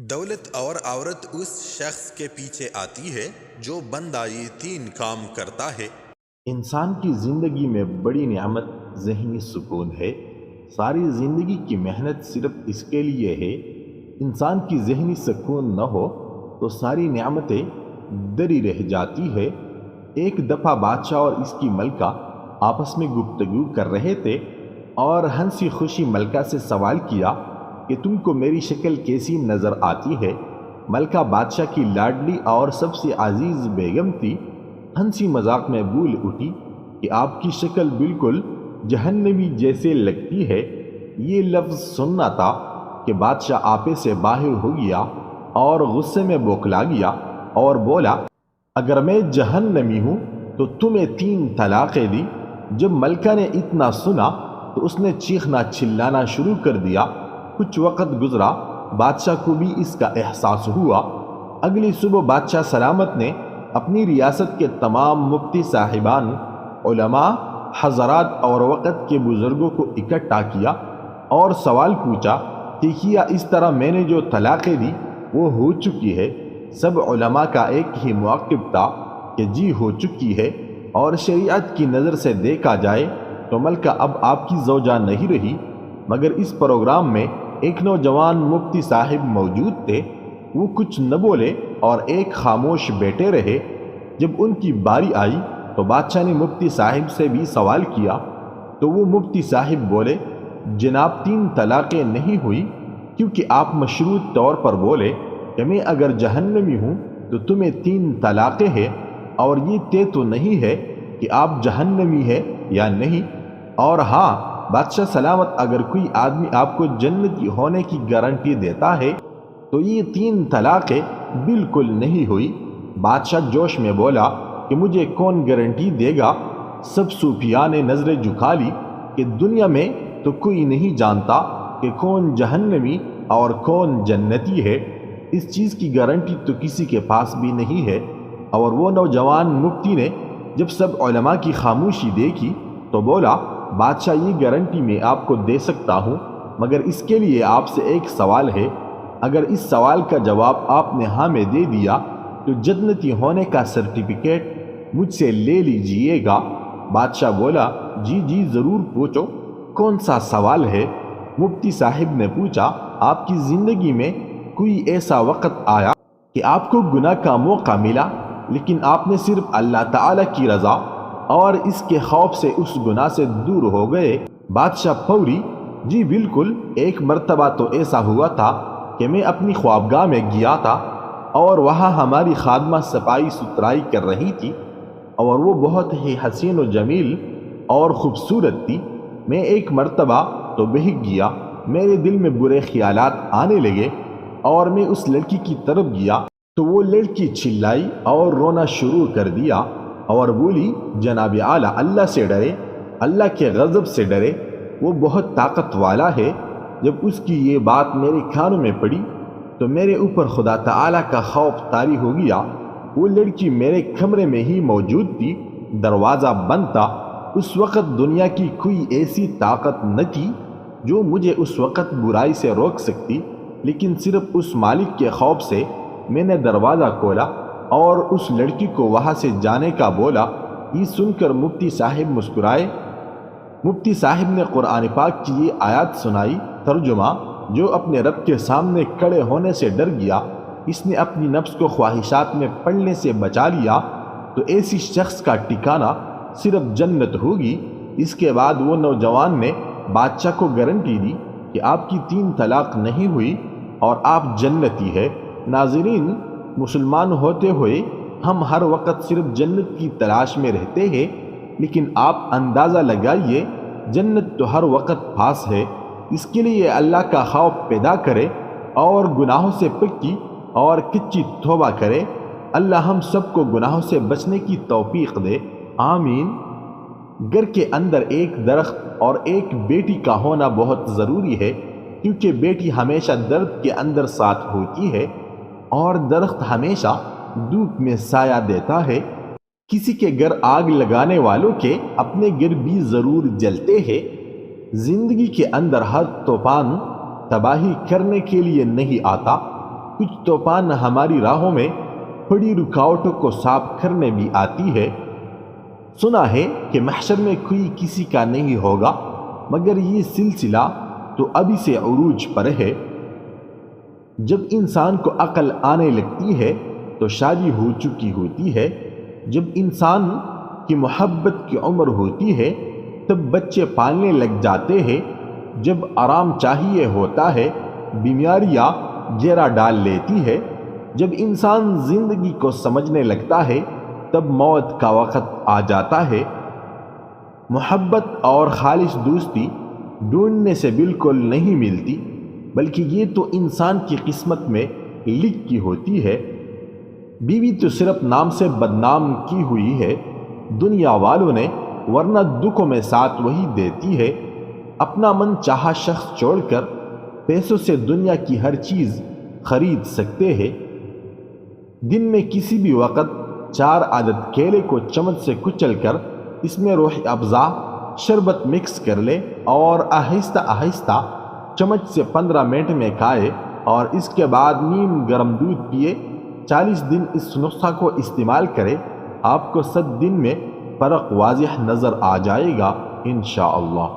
دولت اور عورت اس شخص کے پیچھے آتی ہے جو بندہ یہ تین کام کرتا ہے۔ انسان کی زندگی میں بڑی نعمت ذہنی سکون ہے۔ ساری زندگی کی محنت صرف اس کے لیے ہے۔ انسان کی ذہنی سکون نہ ہو تو ساری نعمتیں دری رہ جاتی ہے۔ ایک دفعہ بادشاہ اور اس کی ملکہ آپس میں گفتگو کر رہے تھے اور ہنسی خوشی ملکہ سے سوال کیا کہ تم کو میری شکل کیسی نظر آتی ہے؟ ملکہ بادشاہ کی لاڈلی اور سب سے عزیز بیگم تھی۔ ہنسی مذاق میں بول اٹھی کہ آپ کی شکل بالکل جہنمی جیسے لگتی ہے۔ یہ لفظ سننا تھا کہ بادشاہ آپے سے باہر ہو گیا اور غصے میں بوکھلا گیا اور بولا، اگر میں جہنمی ہوں تو تمہیں 3 طلاقیں دی۔ جب ملکہ نے اتنا سنا تو اس نے چیخنا چلانا شروع کر دیا۔ کچھ وقت گزرا، بادشاہ کو بھی اس کا احساس ہوا۔ اگلی صبح بادشاہ سلامت نے اپنی ریاست کے تمام مفتی صاحبان، علماء حضرات اور وقت کے بزرگوں کو اکٹھا کیا اور سوال پوچھا کہ کیا اس طرح میں نے جو طلاقیں دی وہ ہو چکی ہے؟ سب علماء کا ایک ہی موقف تھا کہ جی ہو چکی ہے، اور شریعت کی نظر سے دیکھا جائے تو ملکہ اب آپ کی زوجہ نہیں رہی۔ مگر اس پروگرام میں ایک نوجوان مفتی صاحب موجود تھے۔ وہ کچھ نہ بولے اور ایک خاموش بیٹھے رہے۔ جب ان کی باری آئی تو بادشاہ نے مفتی صاحب سے بھی سوال کیا تو وہ مفتی صاحب بولے، جناب 3 طلاقیں نہیں ہوئی، کیونکہ آپ مشروط طور پر بولے کہ میں اگر جہنمی ہوں تو تمہیں 3 طلاقیں ہیں، اور یہ طے تو نہیں ہے کہ آپ جہنمی ہے یا نہیں۔ اور ہاں بادشاہ سلامت، اگر کوئی آدمی آپ کو جنتی ہونے کی گارنٹی دیتا ہے تو یہ 3 طلاقیں بالکل نہیں ہوئی۔ بادشاہ جوش میں بولا کہ مجھے کون گارنٹی دے گا؟ سب صوفیاء نے نظریں جھکا لی کہ دنیا میں تو کوئی نہیں جانتا کہ کون جہنمی اور کون جنتی ہے۔ اس چیز کی گارنٹی تو کسی کے پاس بھی نہیں ہے۔ اور وہ نوجوان مفتی نے جب سب علماء کی خاموشی دیکھی تو بولا، بادشاہ یہ گارنٹی میں آپ کو دے سکتا ہوں، مگر اس کے لیے آپ سے ایک سوال ہے۔ اگر اس سوال کا جواب آپ نے ہاں میں دے دیا تو جنتی ہونے کا سرٹیفکیٹ مجھ سے لے لیجئے گا۔ بادشاہ بولا، جی جی ضرور پوچھو، کون سا سوال ہے؟ مفتی صاحب نے پوچھا، آپ کی زندگی میں کوئی ایسا وقت آیا کہ آپ کو گناہ کا موقع ملا لیکن آپ نے صرف اللہ تعالی کی رضا اور اس کے خوف سے اس گناہ سے دور ہو گئے؟ بادشاہ فوری، جی بالکل، ایک مرتبہ تو ایسا ہوا تھا کہ میں اپنی خوابگاہ میں گیا تھا اور وہاں ہماری خادمہ صفائی ستھرائی کر رہی تھی اور وہ بہت ہی حسین و جمیل اور خوبصورت تھی۔ میں ایک مرتبہ تو بہک گیا، میرے دل میں برے خیالات آنے لگے اور میں اس لڑکی کی طرف گیا تو وہ لڑکی چلائی اور رونا شروع کر دیا اور بولی، جناب اعلیٰ، اللہ سے ڈرے، اللہ کے غضب سے ڈرے، وہ بہت طاقت والا ہے۔ جب اس کی یہ بات میرے کانوں میں پڑی تو میرے اوپر خدا تعالیٰ کا خوف طاری ہو گیا۔ وہ لڑکی میرے کمرے میں ہی موجود تھی، دروازہ بند تھا۔ اس وقت دنیا کی کوئی ایسی طاقت نہ تھی جو مجھے اس وقت برائی سے روک سکتی، لیکن صرف اس مالک کے خوف سے میں نے دروازہ کھولا اور اس لڑکی کو وہاں سے جانے کا بولا۔ یہ سن کر مفتی صاحب مسکرائے۔ مفتی صاحب نے قرآن پاک کی یہ آیات سنائی، ترجمہ، جو اپنے رب کے سامنے کھڑے ہونے سے ڈر گیا، اس نے اپنی نفس کو خواہشات میں پڑنے سے بچا لیا تو ایسی شخص کا ٹھکانہ صرف جنت ہوگی۔ اس کے بعد وہ نوجوان نے بادشاہ کو گارنٹی دی کہ آپ کی 3 طلاق نہیں ہوئی اور آپ جنتی ہے۔ ناظرین، مسلمان ہوتے ہوئے ہم ہر وقت صرف جنت کی تلاش میں رہتے ہیں، لیکن آپ اندازہ لگائیے، جنت تو ہر وقت پاس ہے۔ اس کے لیے اللہ کا خوف پیدا کرے اور گناہوں سے پکی اور کچی توبہ کرے۔ اللہ ہم سب کو گناہوں سے بچنے کی توفیق دے، آمین۔ گھر کے اندر ایک درخت اور ایک بیٹی کا ہونا بہت ضروری ہے، کیونکہ بیٹی ہمیشہ درد کے اندر ساتھ ہوتی ہے اور درخت ہمیشہ دھوپ میں سایہ دیتا ہے۔ کسی کے گھر آگ لگانے والوں کے اپنے گھر بھی ضرور جلتے ہیں۔ زندگی کے اندر ہر طوفان تباہی کرنے کے لیے نہیں آتا، کچھ طوفان ہماری راہوں میں بڑی رکاوٹوں کو صاف کرنے بھی آتی ہے۔ سنا ہے کہ محشر میں کوئی کسی کا نہیں ہوگا، مگر یہ سلسلہ تو ابھی سے عروج پر ہے۔ جب انسان کو عقل آنے لگتی ہے تو شادی ہو چکی ہوتی ہے، جب انسان کی محبت کی عمر ہوتی ہے تب بچے پالنے لگ جاتے ہیں، جب آرام چاہیے ہوتا ہے بیماریاں گھیرا ڈال لیتی ہے، جب انسان زندگی کو سمجھنے لگتا ہے تب موت کا وقت آ جاتا ہے۔ محبت اور خالص دوستی ڈھونڈنے سے بالکل نہیں ملتی، بلکہ یہ تو انسان کی قسمت میں لکھ کی ہوتی ہے۔ بیوی تو صرف نام سے بدنام کی ہوئی ہے دنیا والوں نے، ورنہ دکھوں میں ساتھ وہی دیتی ہے۔ اپنا من چاہا شخص چھوڑ کر پیسوں سے دنیا کی ہر چیز خرید سکتے ہیں۔ دن میں کسی بھی وقت 4 عدد کیلے کو چمچ سے کچل کر اس میں روح افزا شربت مکس کر لے اور آہستہ آہستہ چمچ سے 15 منٹ میں کھائے اور اس کے بعد نیم گرم دودھ پیے، 40 دن اس نسخہ کو استعمال کرے، آپ کو 7 دن میں فرق واضح نظر آ جائے گا انشاءاللہ۔